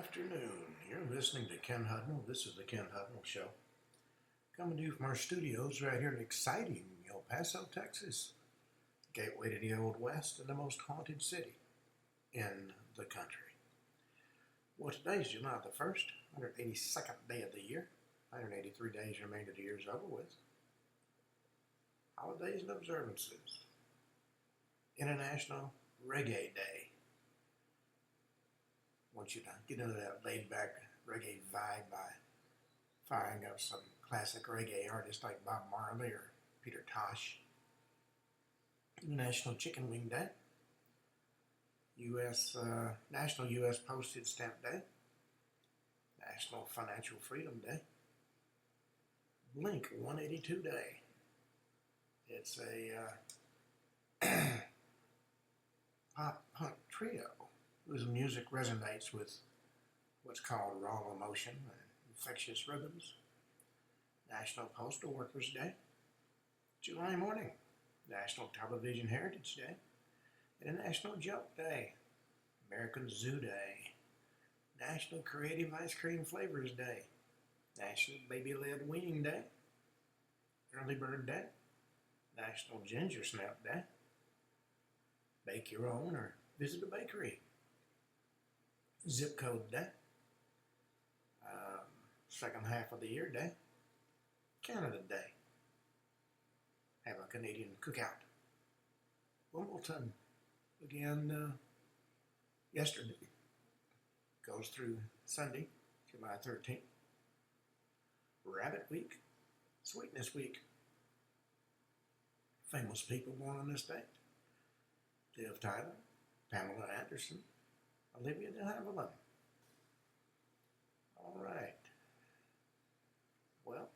Afternoon. You're listening to Ken Hudnall. This is the Ken Hudnall Show. Coming to you from our studios right here in exciting El Paso, Texas. Gateway to the Old West and the most haunted city in the country. Well, today's July the 1st, 182nd day of the year. 183 days remain of the year's over with. Holidays and observances. International Reggae Day. Want you to get into that laid-back reggae vibe by firing up some classic reggae artists like Bob Marley or Peter Tosh. National Chicken Wing Day. National U.S. Postage Stamp Day. National Financial Freedom Day. Blink 182 Day. It's a pop-punk trio whose music resonates with what's called raw emotion and infectious rhythms. National Postal Workers Day. July morning. National Television Heritage Day. And a National Joke Day. American Zoo Day. National Creative Ice Cream Flavors Day. National Baby-Led Weaning Day. Early Bird Day. National Ginger Snap Day. Bake your own or visit a bakery. Zip Code Day. Second half of the year day. Canada Day. Have a Canadian cookout. Wimbledon began yesterday. Goes through Sunday, July 13th. Rabbit Week. Sweetness Week. Famous people born on this date. Liv Tyler, Pamela Anderson, Olivia de Havilland. All right. Well,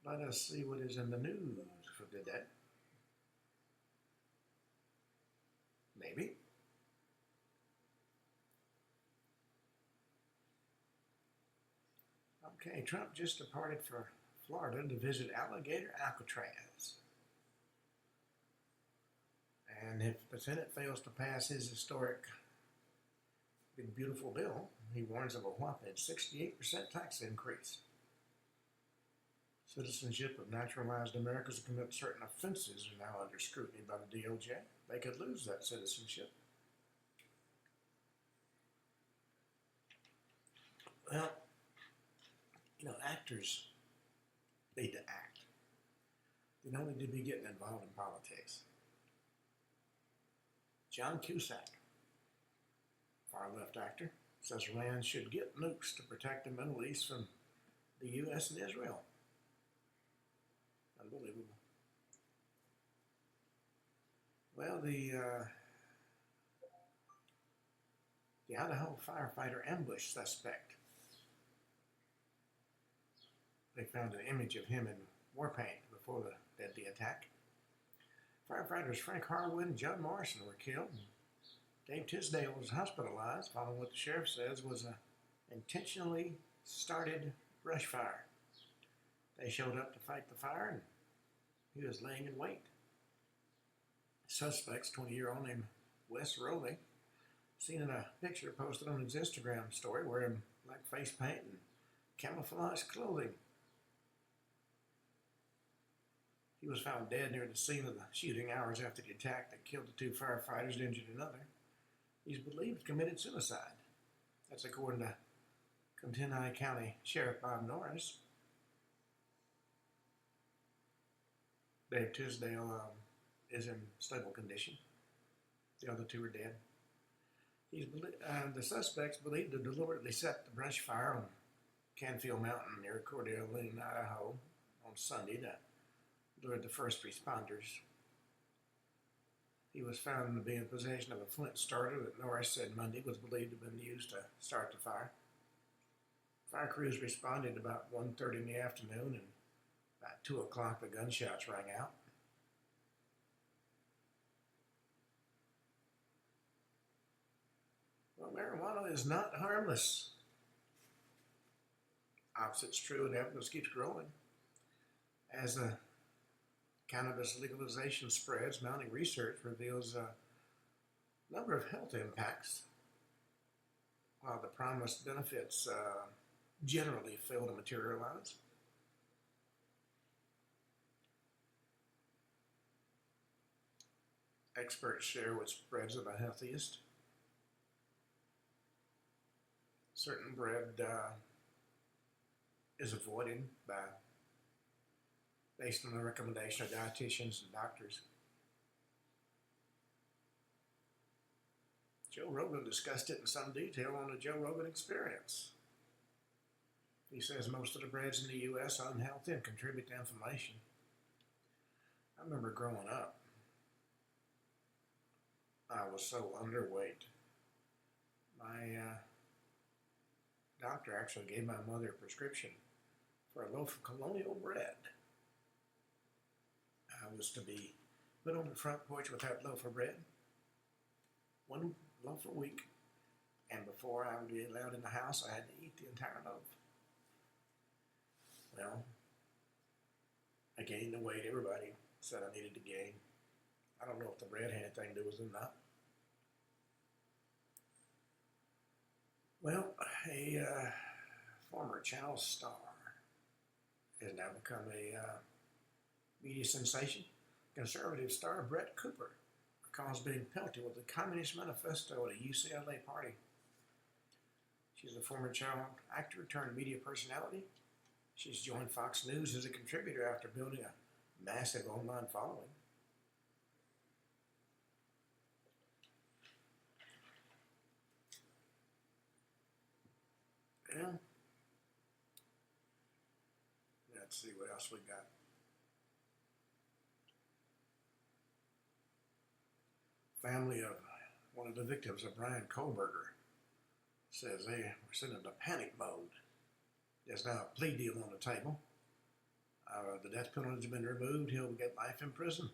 let us see what is in the news for today. Maybe. Okay, Trump just departed for Florida to visit Alligator Alcatraz. And if the Senate fails to pass his historic big beautiful bill, he warns of a whopping 68% tax increase. Citizenship of naturalized Americans who commit certain offenses are now under scrutiny by the DOJ. They could lose that citizenship. Well, actors need to act. They don't need to be getting involved in politics. John Cusack, far-left actor, says Iran should get nukes to protect the Middle East from the U.S. and Israel. Unbelievable. Well, the Idaho firefighter ambushed suspect. They found an image of him in war paint before the deadly attack. Firefighters Frank Harwood and Judd Morrison were killed. Dave Tisdale was hospitalized following what the sheriff says was an intentionally started brush fire. They showed up to fight the fire and he was laying in wait. Suspects, 20-year-old named Wes Rowley, seen in a picture posted on his Instagram story wearing black face paint and camouflage clothing. He was found dead near the scene of the shooting hours after the attack that killed the two firefighters and injured another. He's believed to have committed suicide. That's according to Kentucky County Sheriff Bob Norris. Dave Tisdale is in stable condition. The other two are dead. The suspects believed to deliberately set the brush fire on Canfield Mountain near Cordell, Idaho on Sunday to lure the first responders. He was found to be in possession of a flint starter that Norris said Monday was believed to have been used to start the fire. Fire crews responded about 1:30 in the afternoon, and about 2 o'clock the gunshots rang out. Well, marijuana is not harmless. Opposite's true, and evidence keeps growing. As the cannabis legalization spreads, mounting research reveals a number of health impacts while the promised benefits generally fail to materialize. Experts share which breads are the healthiest. Certain bread is avoided based on the recommendation of dietitians and doctors. Joe Rogan discussed it in some detail on the Joe Rogan Experience. He says most of the breads in the U.S. are unhealthy and contribute to inflammation. I remember growing up, I was so underweight. My doctor actually gave my mother a prescription for a loaf of colonial bread. I was to be put on the front porch with that loaf of bread, one loaf a week, and before I would be allowed in the house, I had to eat the entire loaf. Well, I gained the weight everybody said I needed to gain. I don't know if the bread had anything to do with it or not. Well, a former channel star has now become a media sensation. Conservative star Brett Cooper recalls being pelted with the Communist Manifesto at a UCLA party. She's a former child actor turned media personality. She's joined Fox News as a contributor after building a massive online following. Well, let's see what else we got. Family of one of the victims of Brian Kohlberger says they were sent into panic mode. There's now a plea deal on the table. The death penalty has been removed. He'll get life in prison.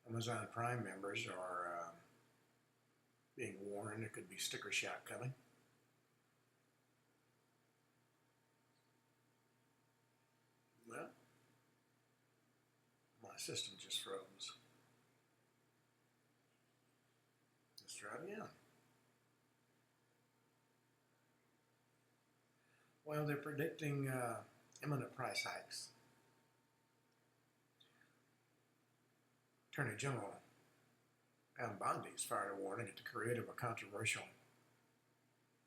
Amazon Prime members are being warned there could be sticker shock coming. Well, my system just froze. Let's try it again. Well, they're predicting imminent price hikes. Attorney General Pam Bondi's fired a warning at the creator of a controversial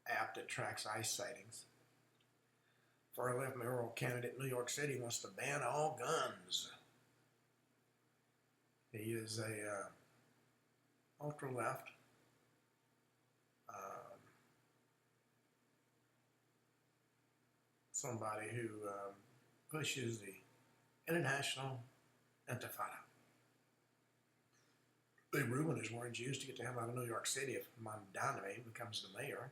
app that tracks ICE sightings. Far-left mayoral candidate in New York City wants to ban all guns. He is a ultra-left somebody who pushes the international intifada. Big Ruben has warned Jews to get the hell out of New York City if Mamdani becomes the mayor.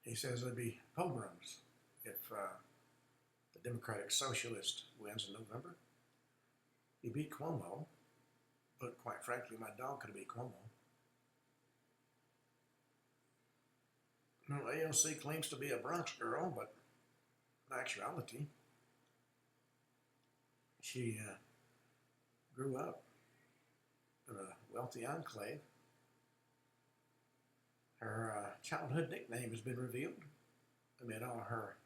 He says there'll be pogroms if the Democratic Socialist wins in November. He beat Cuomo, but quite frankly, my dog could have beat Cuomo. Well, AOC claims to be a Bronx girl, but in actuality, she grew up in a wealthy enclave. Her childhood nickname has been revealed amid all her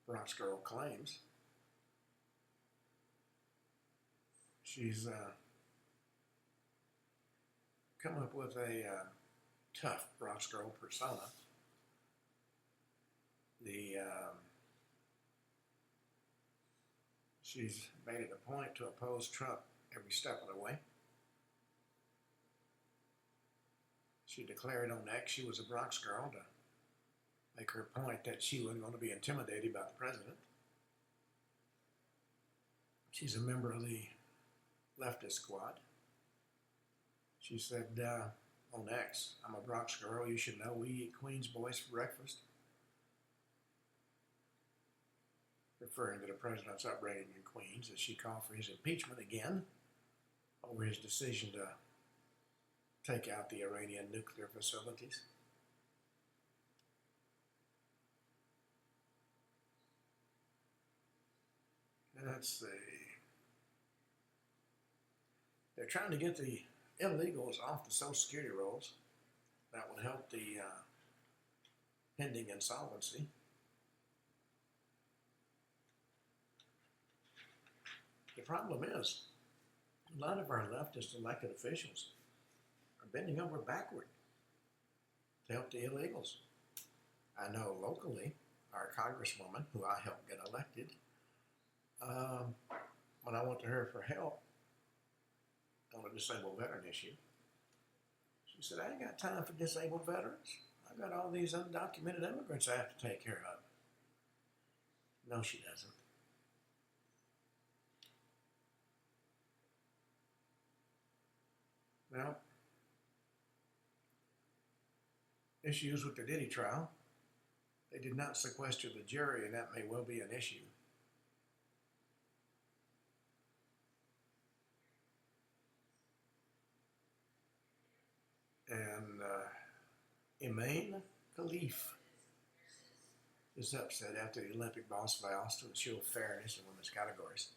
Bronx girl claims. She's come up with a tough Bronx girl persona. She's made it a point to oppose Trump every step of the way. She declared on X she was a Bronx girl to make her point that she wasn't going to be intimidated by the president. She's a member of the leftist squad. She said on X, "I'm a Bronx girl. You should know we eat Queen's boys for breakfast." Referring to the president's upbringing in Queens, as she called for his impeachment again over his decision to take out the Iranian nuclear facilities. Let's see. They're trying to get the illegals off the Social Security rolls. That would help the pending insolvency. The problem is, a lot of our leftist elected officials are bending over backward to help the illegals. I know locally, our congresswoman, who I helped get elected, when I went to her for help on a disabled veteran issue, she said, I ain't got time for disabled veterans. I got all these undocumented immigrants I have to take care of. No, she doesn't. Well, issues with the Diddy trial. They did not sequester the jury, and that may well be an issue. And Imane Khalif is upset after the Olympic boss vows to ensure fairness in women's categories.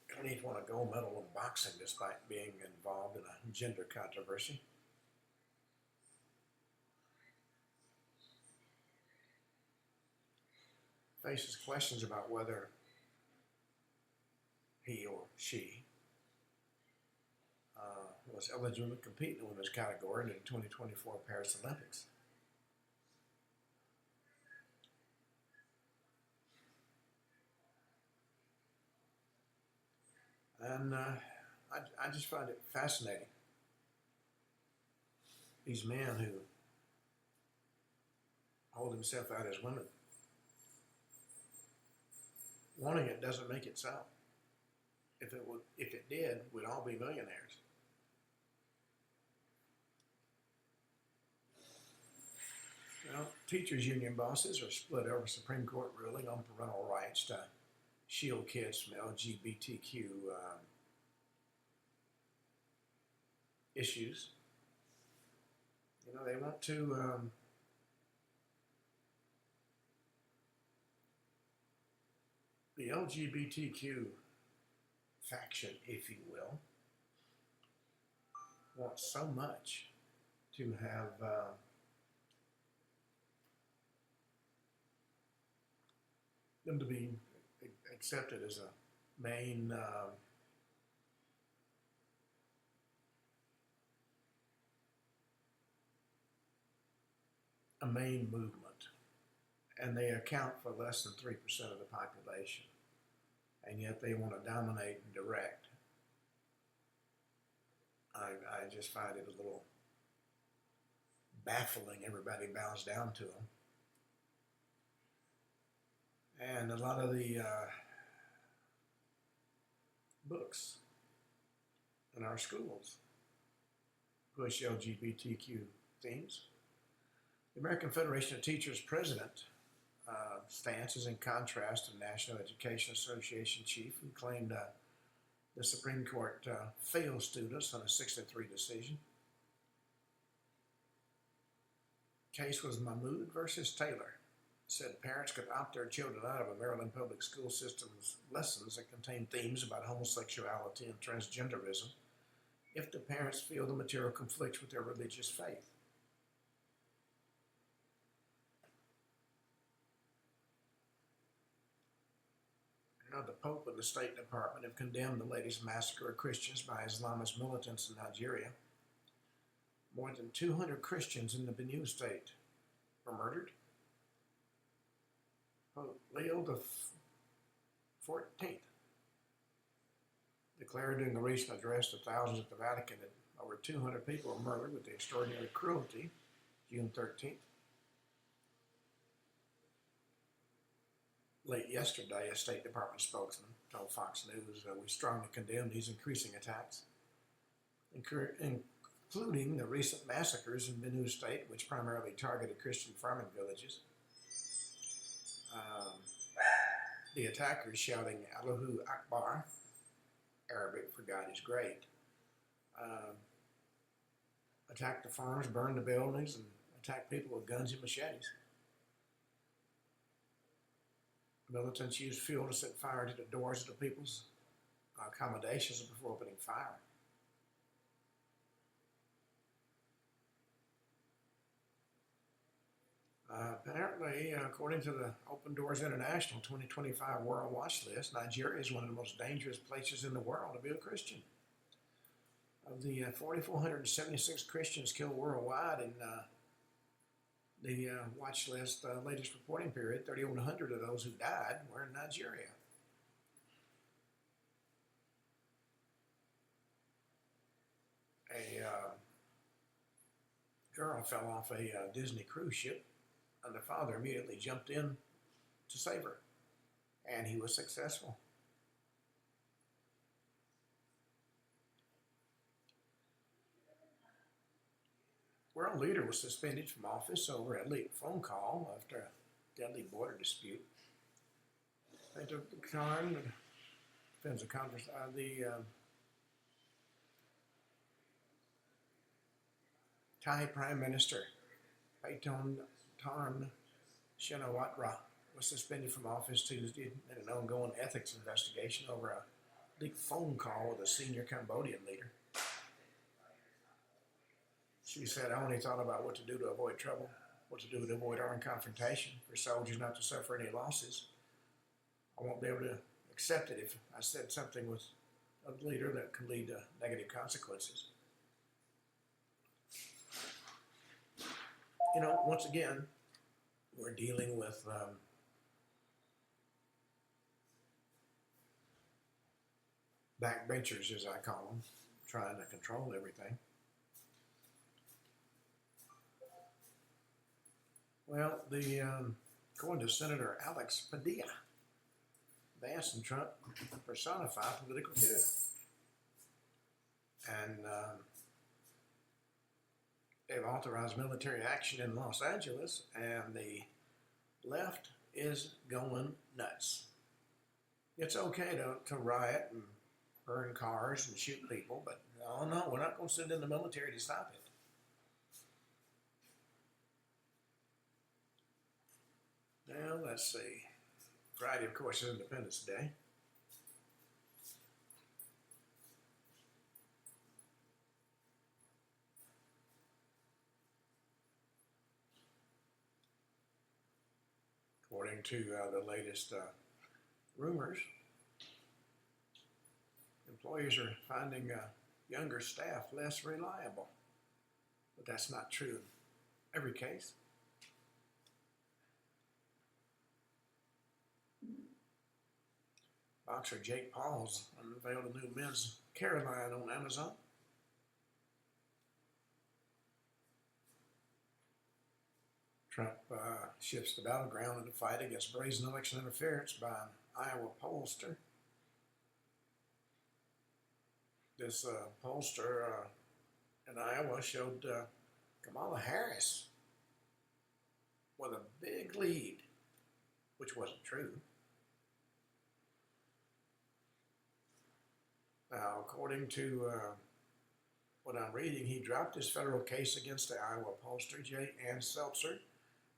Khalif won a gold medal in boxing despite being involved in a gender controversy. Faces questions about whether he or she was eligible to compete in the women's category in the 2024 Paris Olympics. And I just find it fascinating. These men who hold themselves out as women. Wanting it doesn't make it so. If it did, we'd all be millionaires. Well, teachers' union bosses are split over Supreme Court ruling on parental rights to shield kids from LGBTQ issues. You know, they want to the LGBTQ faction, if you will, wants so much to have them to be accepted as a main movement, and they account for less than 3% of the population, and yet they want to dominate and direct. I just find it a little baffling. Everybody bows down to them. And a lot of the books in our schools push LGBTQ themes. The American Federation of Teachers president stance is in contrast to the National Education Association chief, who claimed the Supreme Court failed students on a 6-3 decision. Case was Mahmoud versus Taylor. Said parents could opt their children out of a Maryland public school system's lessons that contain themes about homosexuality and transgenderism if the parents feel the material conflicts with their religious faith. Now, the Pope and the State Department have condemned the latest massacre of Christians by Islamist militants in Nigeria. More than 200 Christians in the Benue state were murdered. Pope Leo XIV declared during a recent address to thousands at the Vatican that over 200 people were murdered with extraordinary cruelty, June 13th. Late yesterday, a State Department spokesman told Fox News we strongly condemn these increasing attacks, including the recent massacres in Benue State, which primarily targeted Christian farming villages. The attackers shouting Allahu Akbar, Arabic for God is great, attacked the farms, burned the buildings, and attacked people with guns and machetes. Militants used fuel to set fire to the doors of the people's accommodations before opening fire. Apparently, according to the Open Doors International 2025 World Watch List, Nigeria is one of the most dangerous places in the world to be a Christian. Of the 4,476 Christians killed worldwide in the watch list latest reporting period, 3,100 of those who died were in Nigeria. A girl fell off a Disney cruise ship, and the father immediately jumped in to save her, and he was successful. World leader was suspended from office over a leaked phone call after a deadly border dispute. They took the time, depends on conference, Thai Prime Minister Paitong Tarn Shinawatra was suspended from office Tuesday in an ongoing ethics investigation over a leaked phone call with a senior Cambodian leader. She said, "I only thought about what to do to avoid trouble, what to do to avoid armed confrontation, for soldiers not to suffer any losses. I won't be able to accept it if I said something with a leader that could lead to negative consequences." You know, once again, we're dealing with backbenchers, as I call them, trying to control everything. Well, according to Senator Alex Padilla, Vance and Trump personify political theater. And they've authorized military action in Los Angeles, and the left is going nuts. It's okay to riot and burn cars and shoot people, but no, we're not going to send in the military to stop it. Now, let's see. Friday, of course, is Independence Day. According to the latest rumors, employers are finding younger staff less reliable. But that's not true in every case. Boxer Jake Paul's unveiled a new men's care line on Amazon. Trump shifts the battleground in the fight against brazen election interference by an Iowa pollster. This pollster in Iowa showed Kamala Harris with a big lead, which wasn't true. Now, according to what I'm reading, he dropped his federal case against the Iowa pollster, J. Ann Seltzer,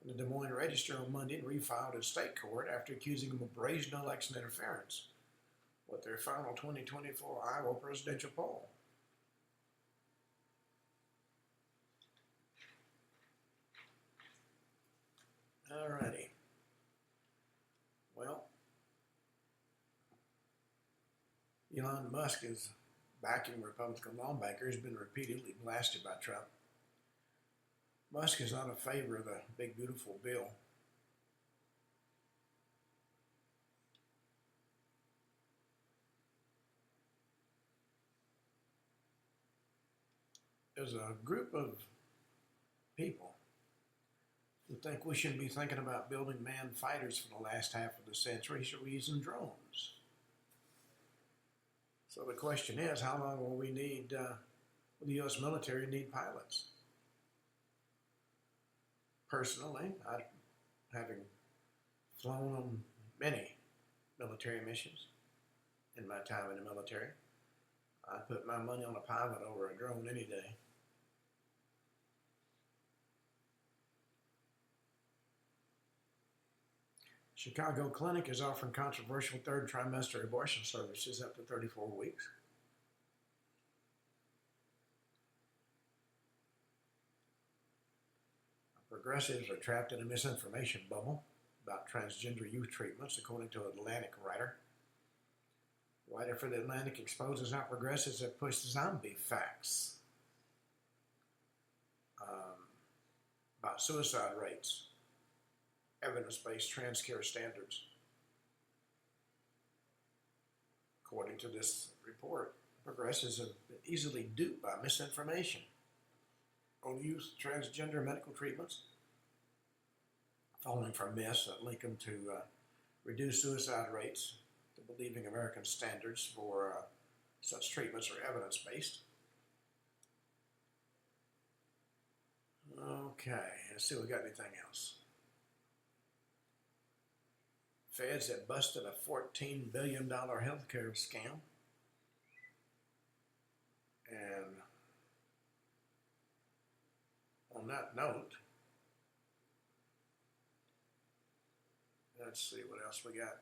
in the Des Moines Register on Monday and refiled in state court after accusing him of brazen election interference with their final 2024 Iowa presidential poll. Alrighty. Well, Elon Musk is backing Republican lawmakers, been repeatedly blasted by Trump. Musk is not in favor of the big beautiful bill. There's a group of people who think we shouldn't be thinking about building manned fighters for the last half of the century, so we're using drones. So the question is, how long will we need, will the U.S. military need pilots? Personally, having flown on many military missions in my time in the military, I'd put my money on a pilot over a drone any day. Chicago clinic is offering controversial third trimester abortion services up to 34 weeks. Progressives are trapped in a misinformation bubble about transgender youth treatments, according to an Atlantic writer. The writer for the Atlantic exposes how progressives have pushed zombie facts about suicide rates, evidence-based trans care standards. According to this report, progressives have been easily duped by misinformation on youth transgender medical treatments, falling for myths that link them to reduced suicide rates, to believing American standards for such treatments are evidence-based. Okay, let's see if we got anything else. Feds have busted a $14 billion healthcare scam. And on that note, let's see what else we got.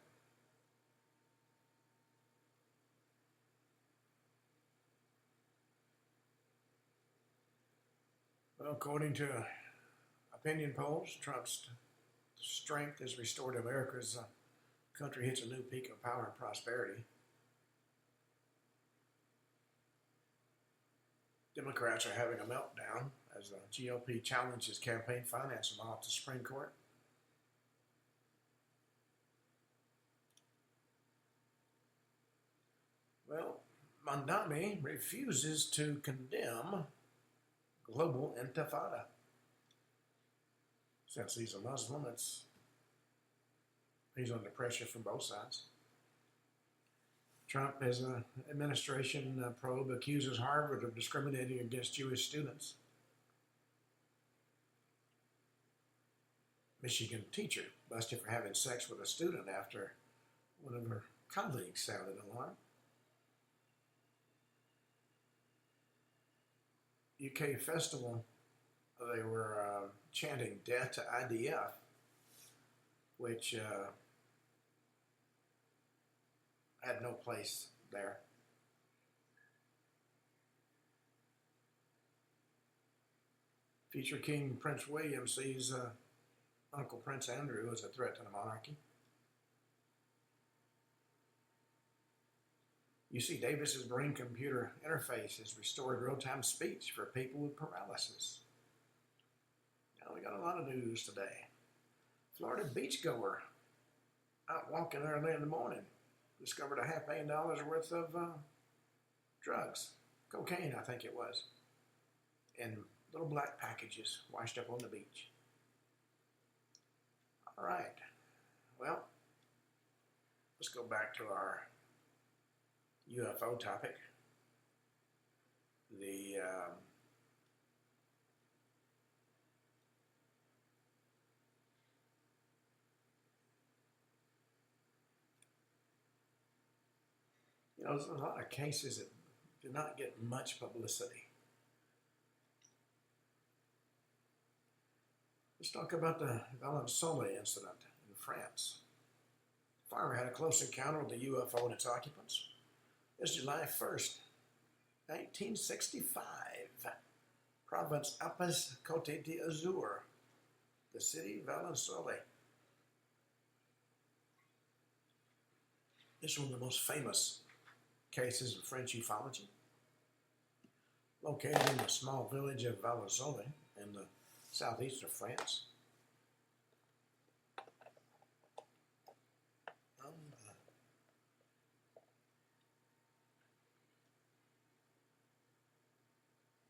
Well, according to opinion polls, Trump's strength is restored to America as the country hits a new peak of power and prosperity. Democrats are having a meltdown as the GOP challenges campaign finance law to the Supreme Court. Well, Mandami refuses to condemn global intifada. Since he's a Muslim, he's under pressure from both sides. Trump, as an administration probe, accuses Harvard of discriminating against Jewish students. Michigan teacher busted for having sex with a student after one of her colleagues sounded alarm. UK festival, they were chanting death to IDF, which had no place there. Future King Prince William sees Uncle Prince Andrew as a threat to the monarchy. UC Davis's brain-computer interface has restored real-time speech for people with paralysis. Now we got a lot of news today. Florida beachgoer out walking early in the morning discovered $500,000 worth of drugs, cocaine I think it was, in little black packages washed up on the beach. All right, well, let's go back to our UFO topic. There's a lot of cases that do not get much publicity. Let's talk about the Valensole incident in France. The farmer had a close encounter with the UFO and its occupants. It's July 1st, 1965. Province Alpes Côte d'Azur, the city Valensole. This is one of the most famous cases of French ufology. Located in the small village of Valensole in the southeast of France.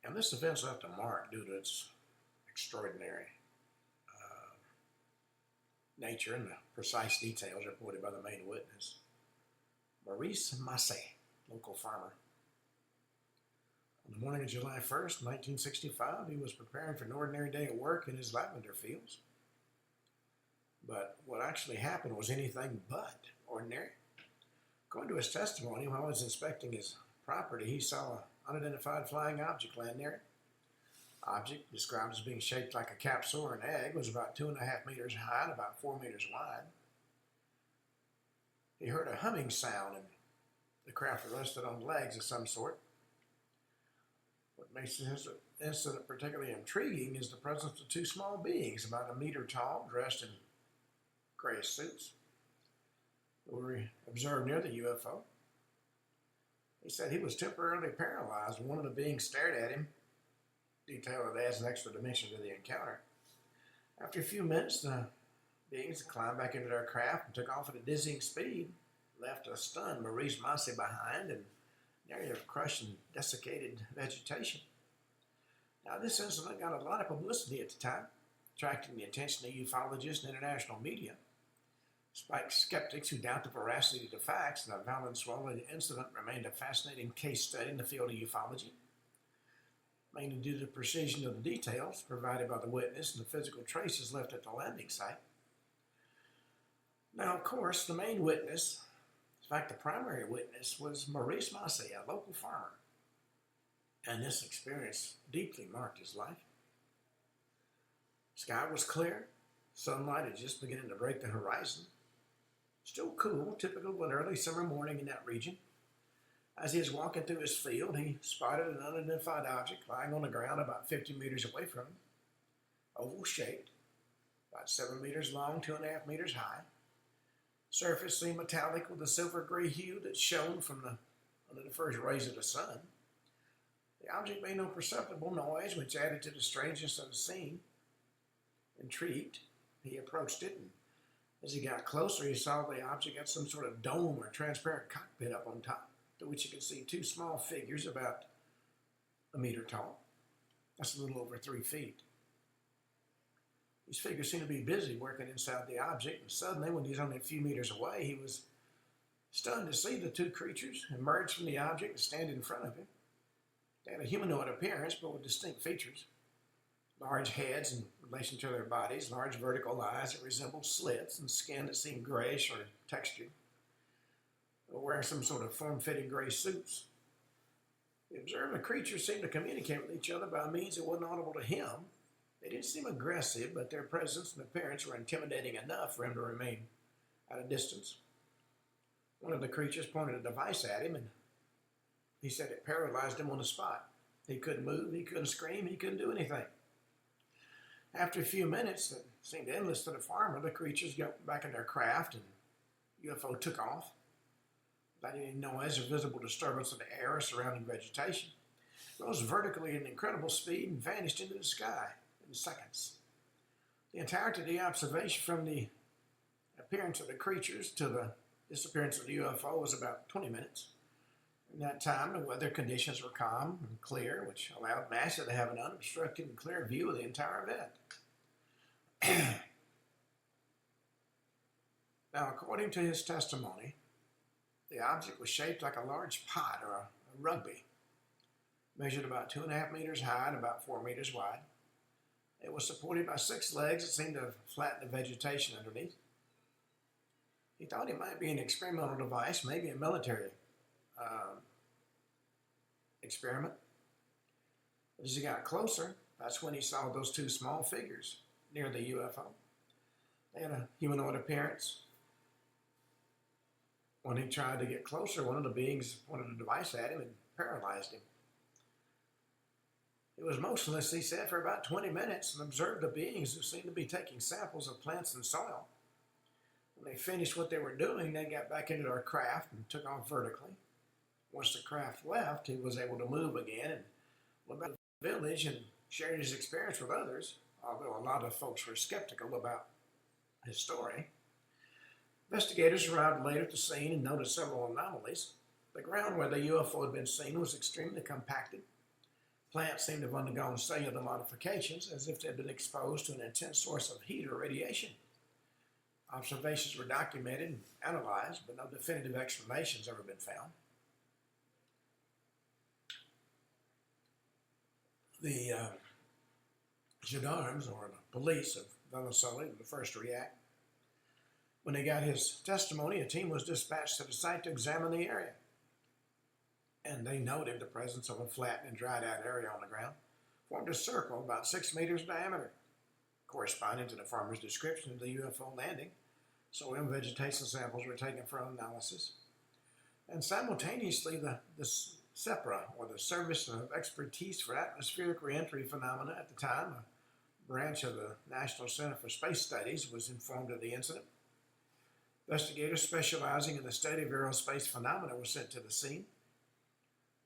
And this event's left a mark due to its extraordinary nature and the precise details reported by the main witness, Maurice Massé, local farmer. On the morning of July 1st, 1965, he was preparing for an ordinary day at work in his lavender fields. But what actually happened was anything but ordinary. According to his testimony, while he was inspecting his property, he saw an unidentified flying object land near it. Object, described as being shaped like a capsule or an egg, was about 2.5 meters high and about 4 meters wide. He heard a humming sound and the craft rested on legs of some sort. What makes this incident particularly intriguing is the presence of two small beings about a meter tall, dressed in gray suits, who were observed near the UFO. He said he was temporarily paralyzed when one of the beings stared at him, detail that adds an extra dimension to the encounter. After a few minutes, the beings climbed back into their craft and took off at a dizzying speed, left a stunned Maurice Massey behind in an area of crushed and desiccated vegetation. Now, this incident got a lot of publicity at the time, attracting the attention of ufologists and international media. Despite skeptics who doubt the veracity of the facts, the Valensole incident remained a fascinating case study in the field of ufology, mainly due to the precision of the details provided by the witness and the physical traces left at the landing site. Now, of course, the main witness, in fact, the primary witness, was Maurice Massey, a local farmer, and this experience deeply marked his life. The sky was clear, sunlight had just beginning to break the horizon. Still cool, typical of an early summer morning in that region. As he was walking through his field, he spotted an unidentified object lying on the ground about 50 meters away from him, oval-shaped, about 7 meters long, 2.5 meters high. Surface seemed metallic with a silver-gray hue that shone under the first rays of the sun. The object made no perceptible noise, which added to the strangeness of the scene. Intrigued, he approached it, and as he got closer, he saw the object had some sort of dome or transparent cockpit up on top, to which you could see two small figures about a meter tall. That's a little over 3 feet. These figures seemed to be busy working inside the object, and suddenly, when he was only a few meters away, he was stunned to see the two creatures emerge from the object and stand in front of him. They had a humanoid appearance, but with distinct features. Large heads in relation to their bodies, large vertical eyes that resembled slits, and skin that seemed grayish or textured. They were wearing some sort of form-fitting gray suits. The observing creatures seemed to communicate with each other by means that wasn't audible to him. They didn't seem aggressive, but their presence and appearance were intimidating enough for him to remain at a distance. One of the creatures pointed a device at him, and he said it paralyzed him on the spot. He couldn't move, he couldn't scream, he couldn't do anything. After a few minutes that seemed endless to the farmer, the creatures got back in their craft and the UFO took off without any noise or visible disturbance of the air or surrounding vegetation. It rose vertically at an incredible speed and vanished into the sky in seconds. The entirety of the observation from the appearance of the creatures to the disappearance of the UFO was about 20 minutes. In that time, the weather conditions were calm and clear, which allowed Massey to have an unobstructed and clear view of the entire event. Now, according to his testimony, the object was shaped like a large pot or a rugby, measured about 2.5 meters high and about 4 meters wide. It was supported by 6 legs that seemed to flatten the vegetation underneath. He thought it might be an experimental device, maybe a military experiment. But as he got closer, that's when he saw those two small figures near the UFO. They had a humanoid appearance. When he tried to get closer, one of the beings pointed a device at him and paralyzed him. He was motionless, he said, for about 20 minutes and observed the beings who seemed to be taking samples of plants and soil. When they finished what they were doing, they got back into their craft and took off vertically. Once the craft left, he was able to move again and went back to the village and shared his experience with others, although a lot of folks were skeptical about his story. Investigators arrived later at the scene and noticed several anomalies. The ground where the UFO had been seen was extremely compacted. Plants seemed to have undergone cellular modifications as if they had been exposed to an intense source of heat or radiation. Observations were documented and analyzed, but no definitive explanations ever been found. The gendarmes, or the police of Valensole, were the first to react. When they got his testimony, a team was dispatched to the site to examine the area. And they noted the presence of a flattened and dried out area on the ground, formed a circle about 6 meters in diameter, corresponding to the farmer's description of the UFO landing. Soil and vegetation samples were taken for analysis. And simultaneously, the SEPRA, or the Service of Expertise for Atmospheric Reentry Phenomena at the time, a branch of the National Center for Space Studies, was informed of the incident. Investigators specializing in the study of aerospace phenomena were sent to the scene.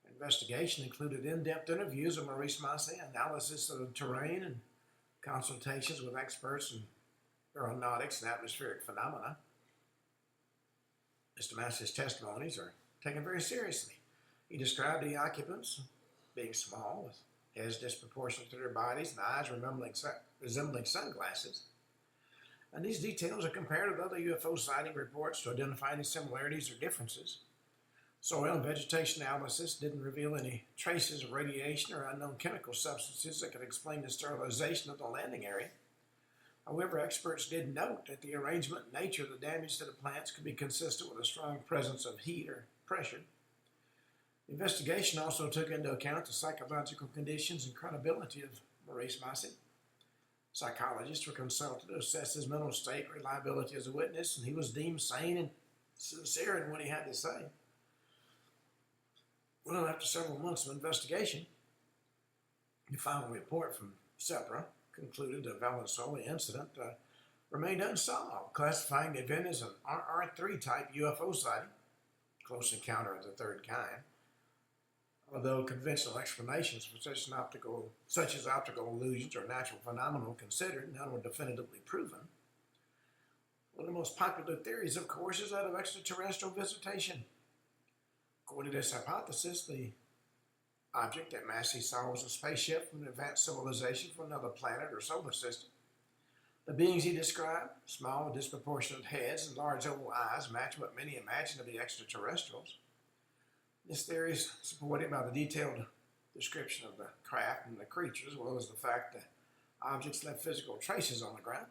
The investigation included in-depth interviews of Maurice Massey, analysis of the terrain, and consultations with experts in aeronautics and atmospheric phenomena. Mr. Massey's testimonies are taken very seriously. He described the occupants being small, with heads disproportionate to their bodies and eyes resembling sunglasses. And these details are compared with other UFO sighting reports to identify any similarities or differences. Soil and vegetation analysis didn't reveal any traces of radiation or unknown chemical substances that could explain the sterilization of the landing area. However, experts did note that the arrangement and nature of the damage to the plants could be consistent with a strong presence of heat or pressure. The investigation also took into account the psychological conditions and credibility of Maurice Massey. Psychologists were consulted to assess his mental state and reliability as a witness, and he was deemed sane and sincere in what he had to say. Well, after several months of investigation, the final report from SEPRA concluded the Valensole incident remained unsolved, classifying the event as an RR3 type UFO sighting, close encounter of the third kind. Although conventional explanations for such as optical illusions or natural phenomena were considered, none were definitively proven. One of the most popular theories, of course, is that of extraterrestrial visitation. According to this hypothesis, the object that Massey saw was a spaceship from an advanced civilization from another planet or solar system. The beings he described, small, disproportionate heads and large oval eyes, match what many imagine to be extraterrestrials. This theory is supported by the detailed description of the craft and the creatures, as well as the fact that objects left physical traces on the ground.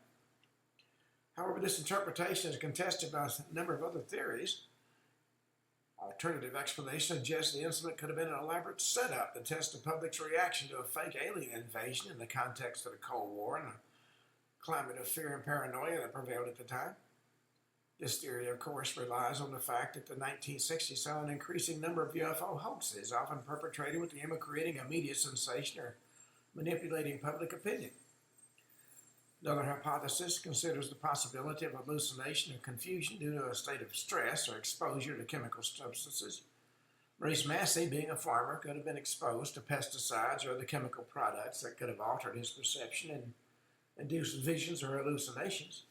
However, this interpretation is contested by a number of other theories. Alternative explanation suggests the incident could have been an elaborate setup to test the public's reaction to a fake alien invasion in the context of the Cold War and the climate of fear and paranoia that prevailed at the time. This theory, of course, relies on the fact that the 1960s saw an increasing number of UFO hoaxes, often perpetrated with the aim of creating a media sensation or manipulating public opinion. Another hypothesis considers the possibility of hallucination or confusion due to a state of stress or exposure to chemical substances. Maurice Massey, being a farmer, could have been exposed to pesticides or other chemical products that could have altered his perception and induced visions or hallucinations.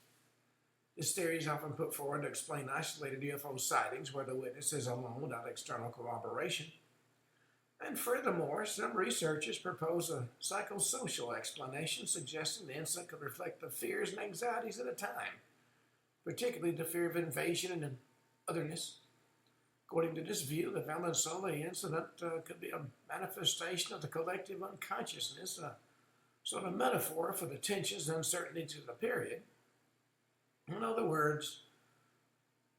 This theory is often put forward to explain isolated UFO sightings where the witness is alone without external corroboration. And furthermore, some researchers propose a psychosocial explanation suggesting the incident could reflect the fears and anxieties of the time, particularly the fear of invasion and otherness. According to this view, the Valensole incident could be a manifestation of the collective unconsciousness, a sort of metaphor for the tensions and uncertainties of the period. In other words,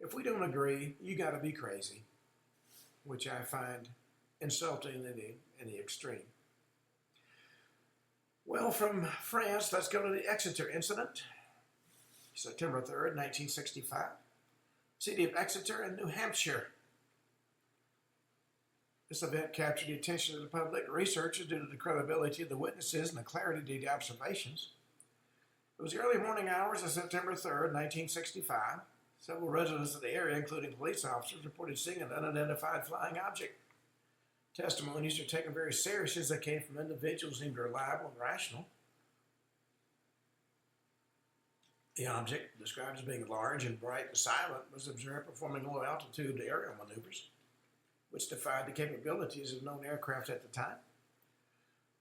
if we don't agree, you got to be crazy, which I find insulting in the extreme. Well, from France, let's go to the Exeter incident. September 3rd, 1965. City of Exeter in New Hampshire. This event captured the attention of the public and researchers due to the credibility of the witnesses and the clarity of the observations. It was the early morning hours of September 3rd, 1965. Several residents of the area, including police officers, reported seeing an unidentified flying object. Testimonies are taken very seriously as they came from individuals deemed reliable and rational. The object, described as being large and bright and silent, was observed performing low-altitude aerial maneuvers, which defied the capabilities of known aircraft at the time.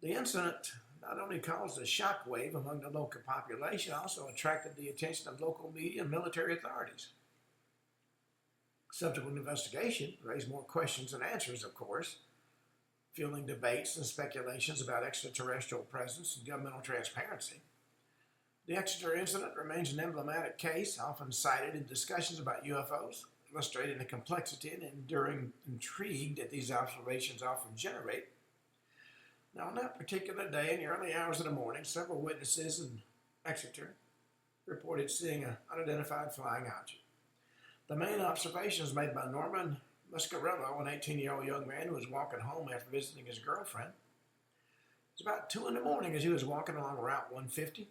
The incident not only caused a shockwave among the local population, also attracted the attention of local media and military authorities. Subsequent investigation raised more questions than answers, of course, fueling debates and speculations about extraterrestrial presence and governmental transparency. The Exeter incident remains an emblematic case, often cited in discussions about UFOs, illustrating the complexity and enduring intrigue that these observations often generate. Now, on that particular day, in the early hours of the morning, several witnesses in Exeter reported seeing an unidentified flying object. The main observations made by Norman Muscarello, an 18-year-old young man who was walking home after visiting his girlfriend. It was about 2 in the morning as he was walking along Route 150.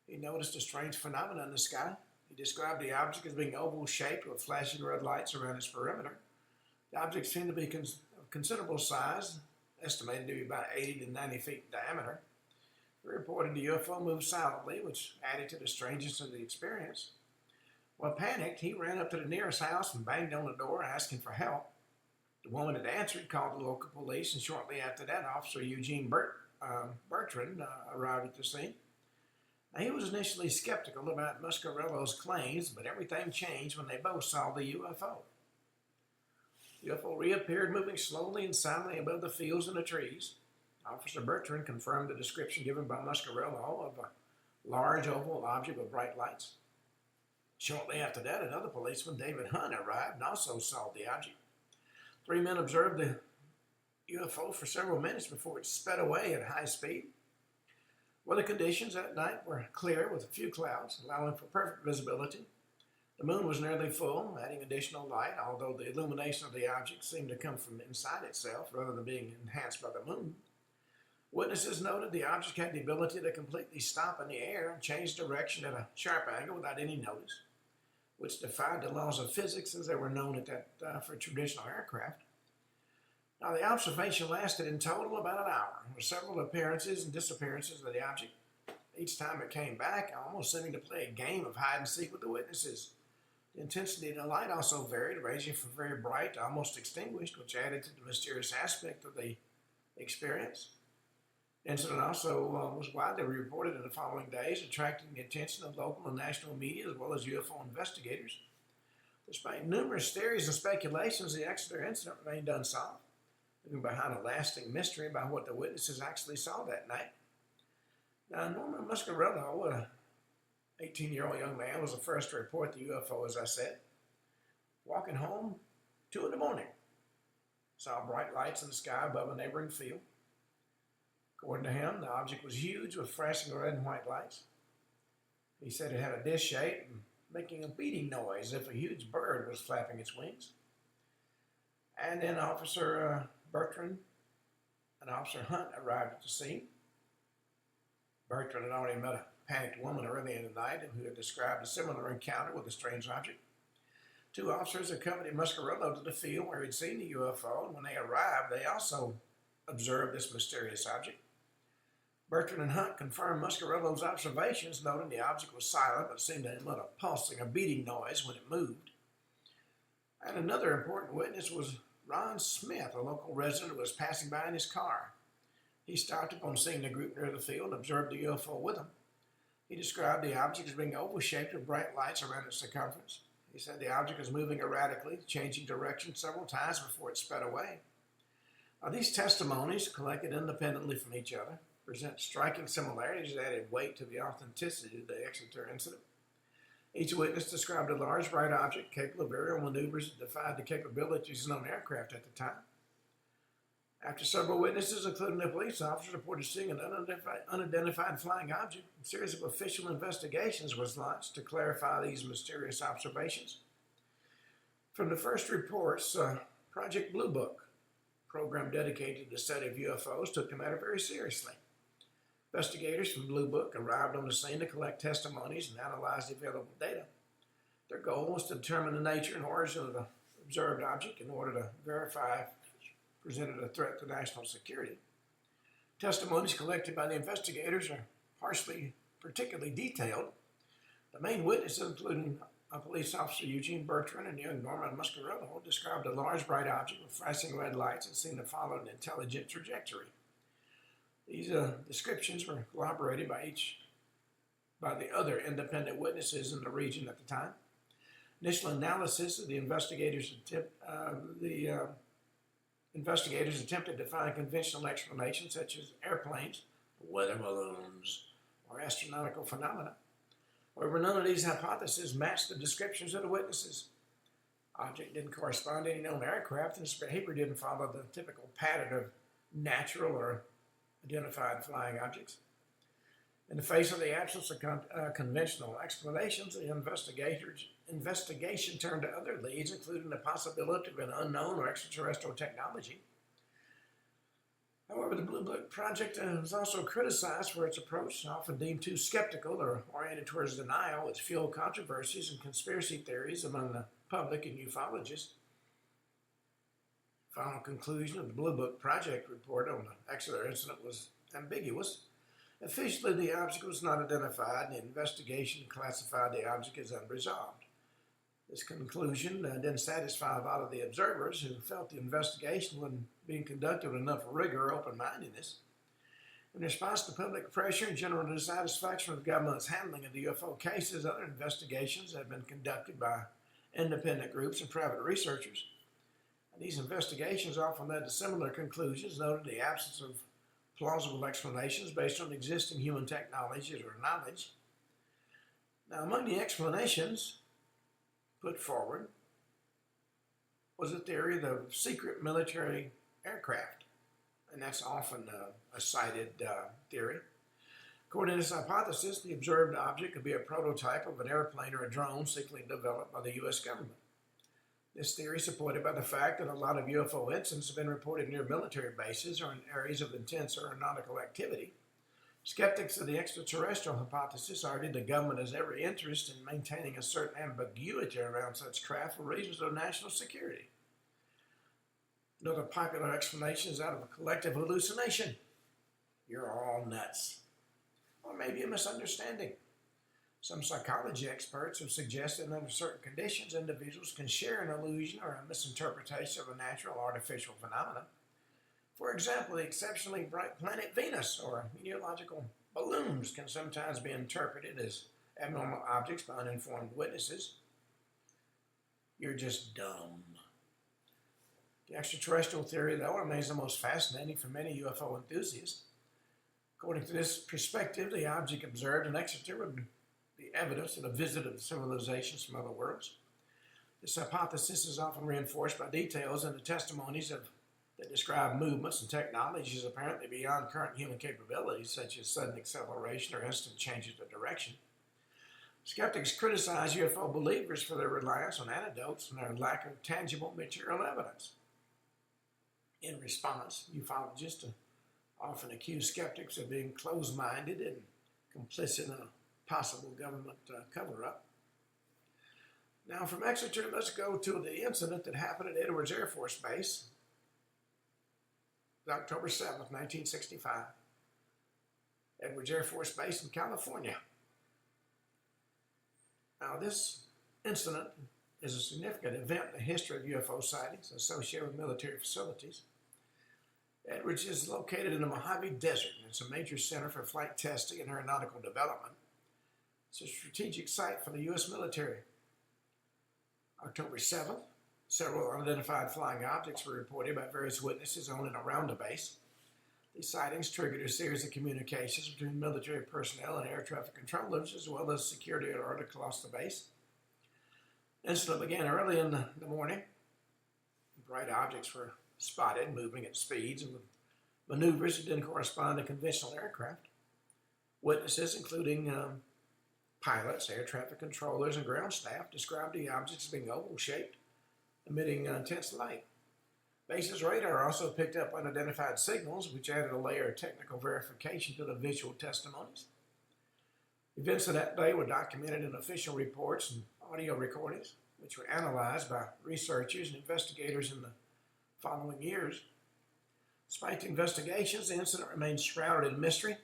He noticed a strange phenomenon in the sky. He described the object as being oval-shaped with flashing red lights around its perimeter. The object seemed to be of considerable size, estimated to be about 80 to 90 feet in diameter. He reported the UFO moved silently, which added to the strangeness of the experience. While panicked, he ran up to the nearest house and banged on the door asking for help. The woman that answered called the local police, and shortly after that, Officer Eugene Bertrand arrived at the scene. Now, he was initially skeptical about Muscarello's claims, but everything changed when they both saw the UFO. The UFO reappeared, moving slowly and silently above the fields and the trees. Officer Bertrand confirmed the description given by Muscarello of a large oval object with bright lights. Shortly after that, another policeman, David Hunt, arrived and also saw the object. 3 men observed the UFO for several minutes before it sped away at high speed. Weather conditions that night were clear with a few clouds, allowing for perfect visibility. The moon was nearly full, adding additional light, although the illumination of the object seemed to come from inside itself rather than being enhanced by the moon. Witnesses noted the object had the ability to completely stop in the air and change direction at a sharp angle without any notice, which defied the laws of physics as they were known at that for traditional aircraft. Now, the observation lasted in total about an hour, with several appearances and disappearances of the object. Each time it came back, almost seeming to play a game of hide and seek with the witnesses. The intensity of the light also varied, ranging from very bright to almost extinguished, which added to the mysterious aspect of the experience. The incident also was widely reported in the following days, attracting the attention of local and national media as well as UFO investigators. Despite numerous theories and speculations, the Exeter incident remained unsolved, leaving behind a lasting mystery about what the witnesses actually saw that night. Now, Norman Muscarello, an 18-year-old young man, was the first to report the UFO, as I said. Walking home, 2 in the morning, saw bright lights in the sky above a neighboring field. According to him, the object was huge with flashing red and white lights. He said it had a disc shape and making a beating noise as if a huge bird was flapping its wings. And then Officer Bertrand and Officer Hunt arrived at the scene. Bertrand had already met a panicked woman early in the night who had described a similar encounter with a strange object. 2 officers accompanied Muscarello to the field where he'd seen the UFO, and when they arrived, they also observed this mysterious object. Bertrand and Hunt confirmed Muscarello's observations, noting the object was silent but seemed to emit a pulsing, a beating noise when it moved. And another important witness was Ron Smith, a local resident who was passing by in his car. He stopped upon seeing the group near the field and observed the UFO with them. He described the object as being oval-shaped with bright lights around its circumference. He said the object was moving erratically, changing direction several times before it sped away. Now, these testimonies, collected independently from each other, present striking similarities that added weight to the authenticity of the Exeter incident. Each witness described a large, bright object capable of aerial maneuvers that defied the capabilities of known aircraft at the time. After several witnesses, including the police officer, reported seeing an unidentified flying object, a series of official investigations was launched to clarify these mysterious observations. From the first reports, Project Blue Book, a program dedicated to the study of UFOs, took the matter very seriously. Investigators from Blue Book arrived on the scene to collect testimonies and analyze the available data. Their goal was to determine the nature and origin of the observed object in order to verify if it presented a threat to national security. Testimonies collected by the investigators are particularly detailed. The main witnesses, including police officer Eugene Bertrand and young Norman Muscarello, described a large bright object with flashing red lights and seemed to follow an intelligent trajectory. These descriptions were corroborated by the other independent witnesses in the region at the time. Initial analysis of the investigators attempted to find conventional explanations such as airplanes, weather balloons, or astronomical phenomena. However, none of these hypotheses matched the descriptions of the witnesses. Object didn't correspond to any known aircraft, and its behavior didn't follow the typical pattern of natural or identified flying objects. In the face of the absence of conventional explanations, the investigation turned to other leads, including the possibility of an unknown or extraterrestrial technology. However, the Blue Book Project was also criticized for its approach, often deemed too skeptical or oriented towards denial, which fueled controversies and conspiracy theories among the public and ufologists. The final conclusion of the Blue Book Project report on the Exeter incident was ambiguous. Officially, the object was not identified, and the investigation classified the object as unresolved. This conclusion didn't satisfy a lot of the observers who felt the investigation wasn't being conducted with enough rigor or open-mindedness. In response to public pressure and general dissatisfaction with the government's handling of the UFO cases, other investigations have been conducted by independent groups and private researchers. And these investigations often led to similar conclusions, noting the absence of plausible explanations based on existing human technologies or knowledge. Now, among the explanations put forward was the theory of the secret military aircraft, and that's often a cited theory. According to this hypothesis, the observed object could be a prototype of an airplane or a drone secretly developed by the U.S. government. This theory is supported by the fact that a lot of UFO incidents have been reported near military bases or in areas of intense aeronautical activity. Skeptics of the extraterrestrial hypothesis argued the government has every interest in maintaining a certain ambiguity around such craft for reasons of national security. Another popular explanation is out of a collective hallucination. You're all nuts. Or maybe a misunderstanding. Some psychology experts have suggested that under certain conditions, individuals can share an illusion or a misinterpretation of a natural or artificial phenomenon. For example, the exceptionally bright planet Venus or meteorological balloons can sometimes be interpreted as abnormal objects by uninformed witnesses. You're just dumb. The extraterrestrial theory, though, remains the most fascinating for many UFO enthusiasts. According to this perspective, the object observed in Exeter would be evidence of a visit of civilizations from other worlds. This hypothesis is often reinforced by details in the testimonies that describe movements and technologies apparently beyond current human capabilities, such as sudden acceleration or instant changes of direction. Skeptics criticize UFO believers for their reliance on anecdotes and their lack of tangible material evidence. In response, ufologists often accuse skeptics of being closed-minded and complicit in a possible government cover-up. Now, from Exeter, let's go to the incident that happened at Edwards Air Force Base, October 7th, 1965. Edwards Air Force Base in California. Now, this incident is a significant event in the history of UFO sightings associated with military facilities. Edwards is located in the Mojave Desert, and it's a major center for flight testing and aeronautical development. It's a strategic site for the U.S. military. October 7th, several unidentified flying objects were reported by various witnesses on and around the base. These sightings triggered a series of communications between military personnel and air traffic controllers, as well as security alert across the base. The incident began early in the morning. Bright objects were spotted moving at speeds and with maneuvers that didn't correspond to conventional aircraft. Witnesses, including pilots, air traffic controllers, and ground staff, described the objects as being oval-shaped, emitting intense light. Base's radar also picked up unidentified signals, which added a layer of technical verification to the visual testimonies. Events of that day were documented in official reports and audio recordings, which were analyzed by researchers and investigators in the following years. Despite the investigations, the incident remains shrouded in mystery,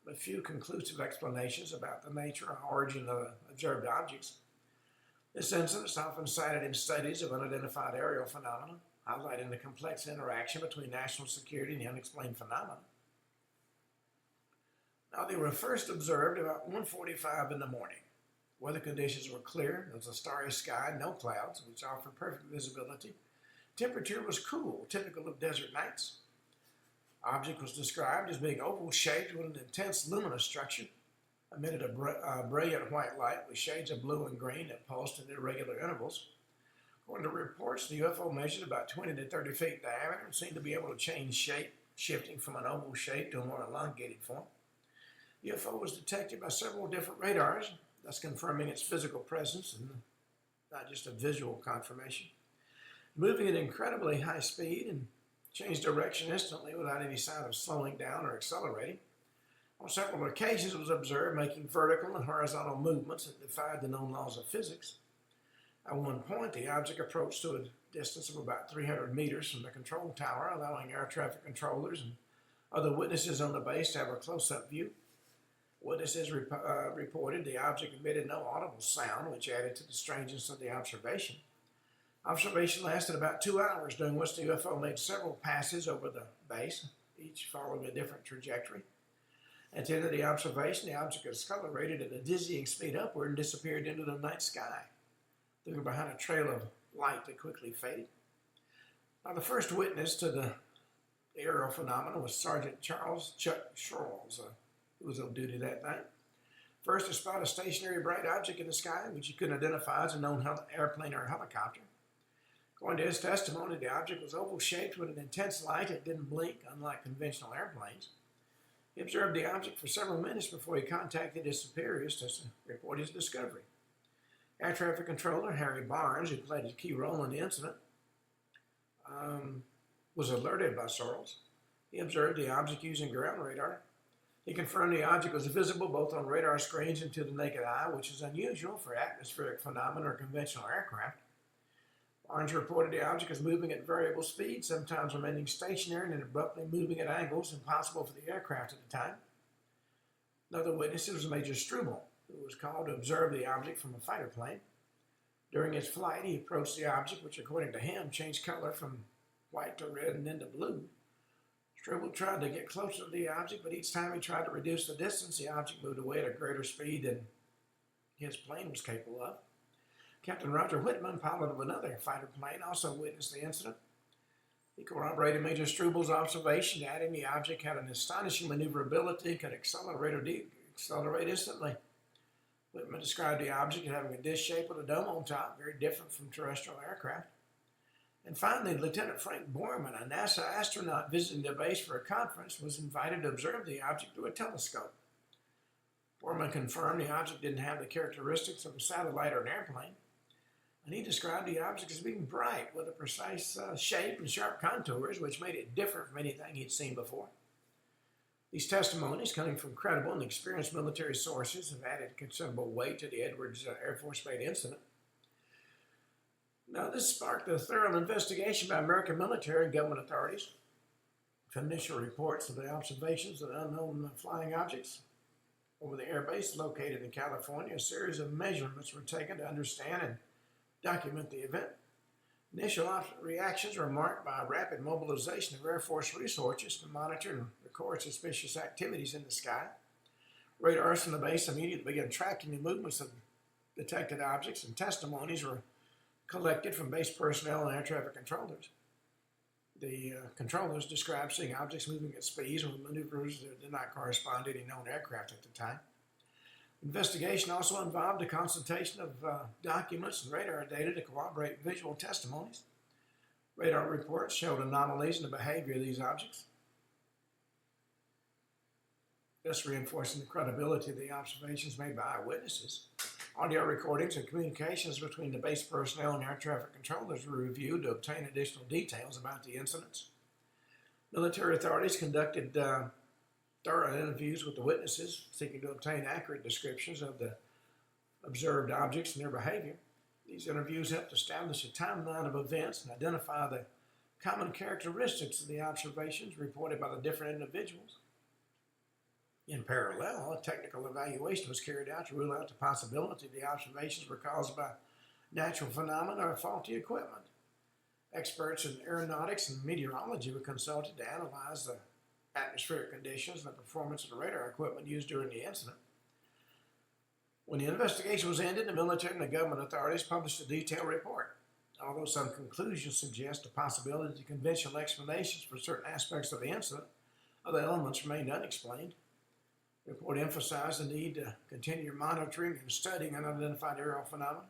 with few conclusive explanations about the nature and origin of the observed objects. This incident is often cited in studies of unidentified aerial phenomena, highlighting the complex interaction between national security and the unexplained phenomena. Now, they were first observed about 1:45 in the morning. Weather conditions were clear. There was a starry sky, no clouds, which offered perfect visibility. Temperature was cool, typical of desert nights. Object was described as being oval-shaped with an intense luminous structure, emitted a brilliant white light with shades of blue and green that pulsed at irregular intervals. According to reports, the UFO measured about 20 to 30 feet in diameter and seemed to be able to change shape, shifting from an oval shape to a more elongated form. UFO was detected by several different radars, thus confirming its physical presence and not just a visual confirmation. Moving at incredibly high speed and changed direction instantly without any sign of slowing down or accelerating. On several occasions it was observed making vertical and horizontal movements that defied the known laws of physics. At one point, the object approached to a distance of about 300 meters from the control tower, allowing air traffic controllers and other witnesses on the base to have a close-up view. Witnesses reported the object emitted no audible sound, which added to the strangeness of the observation. Observation lasted about 2 hours, during which the UFO made several passes over the base, each following a different trajectory. At the end of the observation, the object accelerated at a dizzying speed upward and disappeared into the night sky, leaving behind a trail of light that quickly faded. Now, the first witness to the aerial phenomenon was Sergeant Charles Chuck Charles, who was on duty that night. First, to spot a stationary bright object in the sky, which he couldn't identify as a known airplane or helicopter. According to his testimony, the object was oval-shaped with an intense light that didn't blink, unlike conventional airplanes. He observed the object for several minutes before he contacted his superiors to report his discovery. Air traffic controller Harry Barnes, who played a key role in the incident, was alerted by Searles. He observed the object using ground radar. He confirmed the object was visible both on radar screens and to the naked eye, which is unusual for atmospheric phenomena or conventional aircraft. Barnes reported the object as moving at variable speeds, sometimes remaining stationary and abruptly moving at angles impossible for the aircraft at the time. Another witness was Major Struble, who was called to observe the object from a fighter plane. During his flight, he approached the object, which according to him changed color from white to red and then to blue. Struble tried to get closer to the object, but each time he tried to reduce the distance, the object moved away at a greater speed than his plane was capable of. Captain Roger Whitman, pilot of another fighter plane, also witnessed the incident. He corroborated Major Struble's observation, adding the object had an astonishing maneuverability, could accelerate or decelerate instantly. Whitman described the object as having a disc shape with a dome on top, very different from terrestrial aircraft. And finally, Lieutenant Frank Borman, a NASA astronaut visiting the base for a conference, was invited to observe the object through a telescope. Borman confirmed the object didn't have the characteristics of a satellite or an airplane, and he described the object as being bright with a precise shape and sharp contours, which made it different from anything he'd seen before. These testimonies, coming from credible and experienced military sources, have added considerable weight to the Edwards Air Force Base incident. Now, this sparked a thorough investigation by American military and government authorities. From initial reports of the observations of unknown flying objects over the airbase located in California, a series of measurements were taken to understand and document the event. Initial reactions were marked by a rapid mobilization of Air Force resources to monitor and record suspicious activities in the sky. Radars from the base immediately began tracking the movements of detected objects, and testimonies were collected from base personnel and air traffic controllers. The controllers described seeing objects moving at speeds and with maneuvers that did not correspond to any known aircraft at the time. Investigation also involved a consultation of documents and radar data to corroborate visual testimonies. Radar reports showed anomalies in the behavior of these objects, thus reinforcing the credibility of the observations made by eyewitnesses. Audio recordings and communications between the base personnel and air traffic controllers were reviewed to obtain additional details about the incidents. Military authorities conducted thorough interviews with the witnesses, seeking to obtain accurate descriptions of the observed objects and their behavior. These interviews helped establish a timeline of events and identify the common characteristics of the observations reported by the different individuals. In parallel, a technical evaluation was carried out to rule out the possibility the observations were caused by natural phenomena or faulty equipment. Experts in aeronautics and meteorology were consulted to analyze the atmospheric conditions and the performance of the radar equipment used during the incident. When the investigation was ended, the military and the government authorities published a detailed report. Although some conclusions suggest a possibility of conventional explanations for certain aspects of the incident, other elements remained unexplained. The report emphasized the need to continue monitoring and studying unidentified aerial phenomena,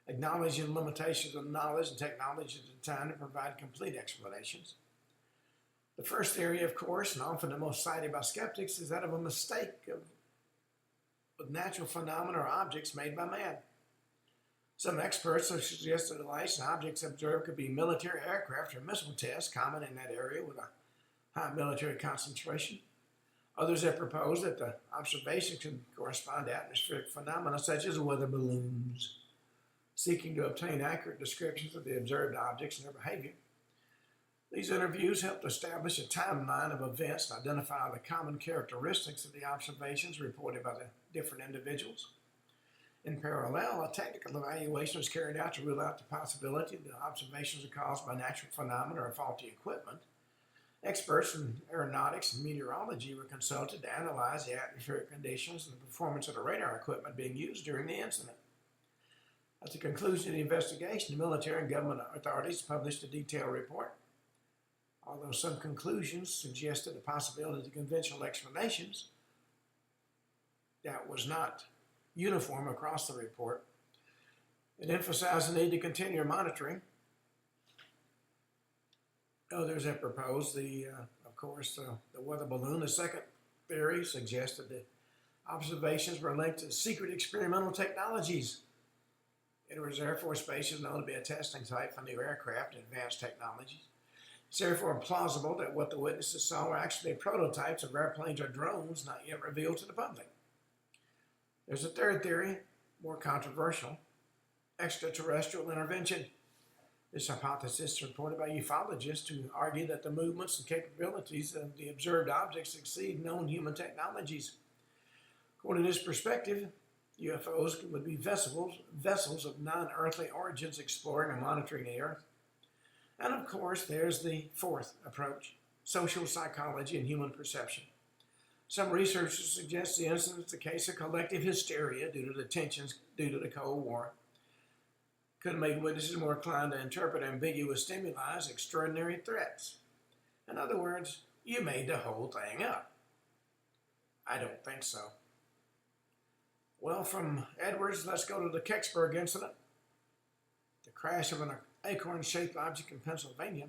acknowledging limitations of knowledge and technology at the time to provide complete explanations. The first theory, of course, and often the most cited by skeptics, is that of a mistake of with natural phenomena or objects made by man. Some experts have suggested the lights and objects observed could be military aircraft or missile tests common in that area with a high military concentration. Others have proposed that the observations can correspond to atmospheric phenomena such as weather balloons, seeking to obtain accurate descriptions of the observed objects and their behavior. These interviews helped establish a timeline of events and identify the common characteristics of the observations reported by the different individuals. In parallel, a technical evaluation was carried out to rule out the possibility that the observations are caused by natural phenomena or faulty equipment. Experts in aeronautics and meteorology were consulted to analyze the atmospheric conditions and the performance of the radar equipment being used during the incident. At the conclusion of the investigation, the military and government authorities published a detailed report. Although some conclusions suggested the possibility of conventional explanations, that was not uniform across the report. It emphasized the need to continue monitoring. Others have proposed the weather balloon. The second theory suggested that observations were linked to secret experimental technologies. Edwards Air Force Base is known to be a testing site for new aircraft and advanced technologies. It's therefore plausible that what the witnesses saw were actually prototypes of airplanes or drones not yet revealed to the public. There's a third theory, more controversial: extraterrestrial intervention. This hypothesis is supported by ufologists who argue that the movements and capabilities of the observed objects exceed known human technologies. According to this perspective, UFOs would be vessels of non-earthly origins exploring and monitoring the Earth. And of course, there's the fourth approach: social psychology and human perception. Some researchers suggest the incident is a case of collective hysteria due to the tensions due to the Cold War. Could have made witnesses more inclined to interpret ambiguous stimuli as extraordinary threats. In other words, you made the whole thing up. I don't think so. Well, from Edwards, let's go to the Kecksburg incident. The crash of an acorn-shaped object in Pennsylvania,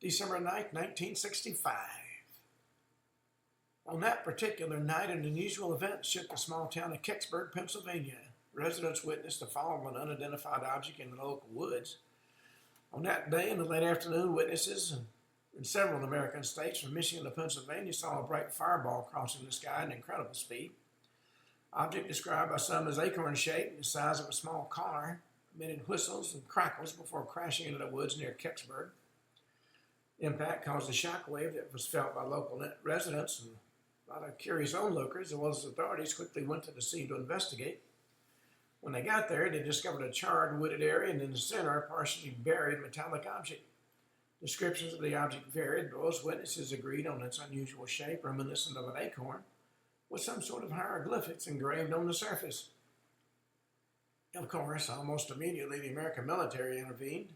December 9th, 1965. On that particular night, an unusual event shook the small town of Kecksburg, Pennsylvania. Residents witnessed the fall of an unidentified object in the local woods. On that day, in the late afternoon, witnesses in several American states, from Michigan to Pennsylvania, saw a bright fireball crossing the sky at incredible speed. Object described by some as acorn-shaped, the size of a small car, emitted whistles and crackles before crashing into the woods near Kecksburg. The impact caused a shock wave that was felt by local residents, and a lot of curious onlookers, as well as authorities, quickly went to the scene to investigate. When they got there, they discovered a charred, wooded area, and in the center, a partially buried metallic object. Descriptions of the object varied, but most witnesses agreed on its unusual shape, reminiscent of an acorn, with some sort of hieroglyphics engraved on the surface. Of course, almost immediately, the American military intervened,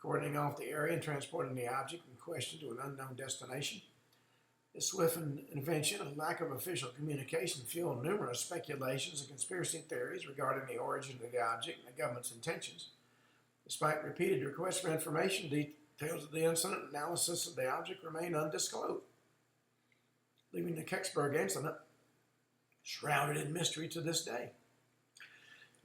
cordoning off the area and transporting the object in question to an unknown destination. This swift intervention and lack of official communication fueled numerous speculations and conspiracy theories regarding the origin of the object and the government's intentions. Despite repeated requests for information, details of the incident and analysis of the object remain undisclosed, leaving the Kecksburg incident shrouded in mystery to this day.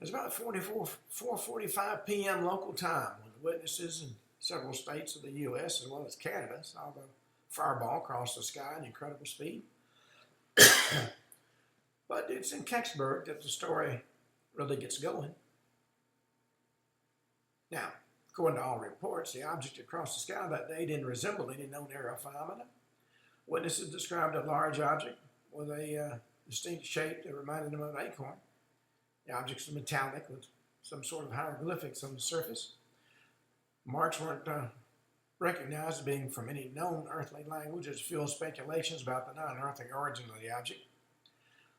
It was about 4:45 p.m. local time when witnesses in several states of the U.S. as well as Canada saw the fireball cross the sky at incredible speed. But it's in Kecksburg that the story really gets going. Now, according to all reports, the object across the sky that day didn't resemble any known aerial phenomena. Witnesses described a large object with a distinct shape that reminded them of an acorn. The objects were metallic with some sort of hieroglyphics on the surface. Marks weren't recognized as being from any known earthly language, which fueled speculations about the non-earthly origin of the object.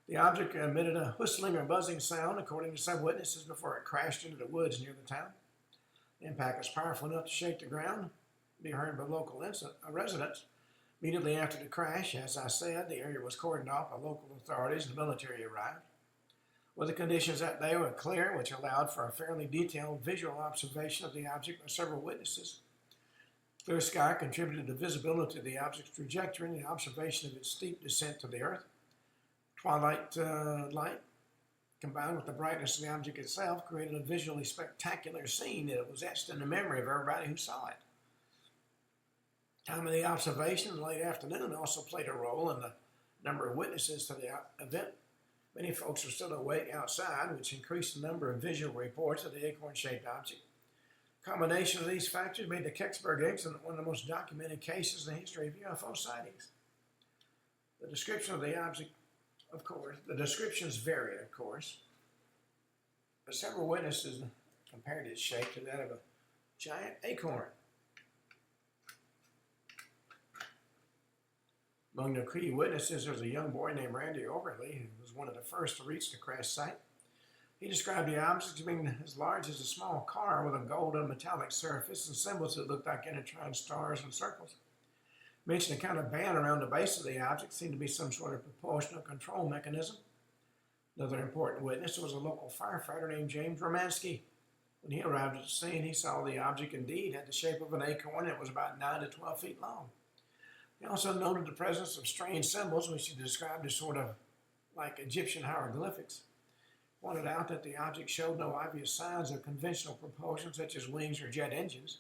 The object emitted a whistling or buzzing sound, according to some witnesses, before it crashed into the woods near the town. The impact was powerful enough to shake the ground, be heard by local residents. Immediately after the crash, as I said, the area was cordoned off by local authorities and the military arrived. Weather conditions that day were clear, which allowed for a fairly detailed visual observation of the object by several witnesses. Clear sky contributed to visibility of the object's trajectory and the observation of its steep descent to the earth. Twilight light combined with the brightness of the object itself, created a visually spectacular scene that was etched in the memory of everybody who saw it. Time of the observation in late afternoon also played a role in the number of witnesses to the event. Many folks were still awake outside, which increased the number of visual reports of the acorn-shaped object. A combination of these factors made the Kecksburg incident one of the most documented cases in the history of UFO sightings. The description of the object, of course, the descriptions varied, of course, but several witnesses compared its shape to that of a giant acorn. Among the key witnesses, there was a young boy named Randy Overley, who was one of the first to reach the crash site. He described the object as being as large as a small car with a golden metallic surface and symbols that looked like intertwined stars and circles. He mentioned a kind of band around the base of the object seemed to be some sort of proportional control mechanism. Another important witness was a local firefighter named James Romansky. When he arrived at the scene, he saw the object indeed had the shape of an acorn and it was about 9 to 12 feet long. He also noted the presence of strange symbols, which he described as sort of like Egyptian hieroglyphics. He pointed out that the object showed no obvious signs of conventional propulsion, such as wings or jet engines.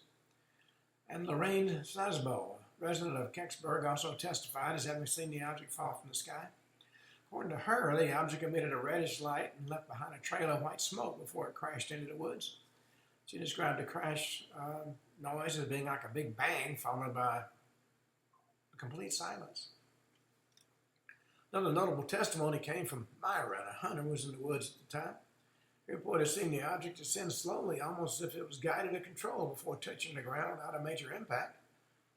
And Lorraine Sasbo, resident of Kecksburg, also testified as having seen the object fall from the sky. According to her, the object emitted a reddish light and left behind a trail of white smoke before it crashed into the woods. She described the crash noise as being like a big bang, followed by complete silence. Another notable testimony came from Myra, a hunter who was in the woods at the time. He reported seeing the object descend slowly, almost as if it was guided to control before touching the ground without a major impact.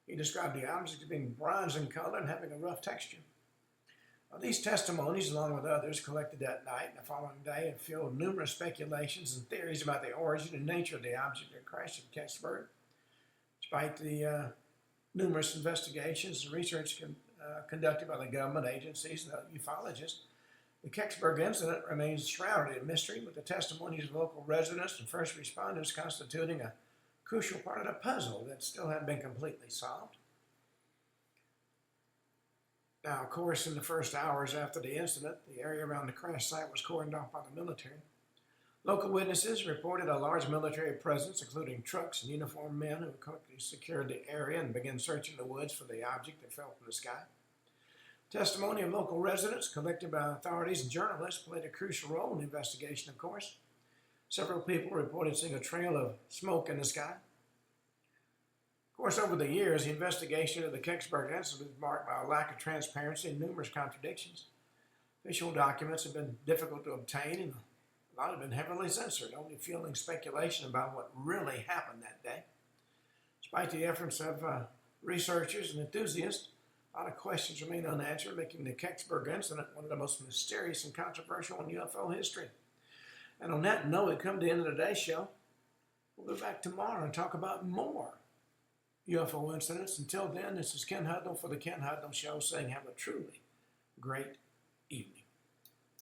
He described the object as being bronze in color and having a rough texture. These testimonies, along with others collected that night and the following day, have fueled numerous speculations and theories about the origin and nature of the object that crashed at Kecksburg. Despite the numerous investigations and research conducted by the government agencies and ufologists, the Kecksburg incident remains shrouded in mystery, with the testimonies of local residents and first responders constituting a crucial part of the puzzle that still hasn't been completely solved. Now, of course, in the first hours after the incident, the area around the crash site was cordoned off by the military. Local witnesses reported a large military presence, including trucks and uniformed men who quickly secured the area and began searching the woods for the object that fell from the sky. Testimony of local residents collected by authorities and journalists played a crucial role in the investigation, of course. Several people reported seeing a trail of smoke in the sky. Of course, over the years, the investigation of the Kecksburg incident was marked by a lack of transparency and numerous contradictions. Official documents have been difficult to obtain, and a lot have been heavily censored, only fueling speculation about what really happened that day. Despite the efforts of researchers and enthusiasts, a lot of questions remain unanswered, making the Kecksburg incident one of the most mysterious and controversial in UFO history. And on that note, we come to the end of today's show. We'll be back tomorrow and talk about more UFO incidents. Until then, this is Ken Hudnall for the Ken Hudnall Show saying have a truly great evening.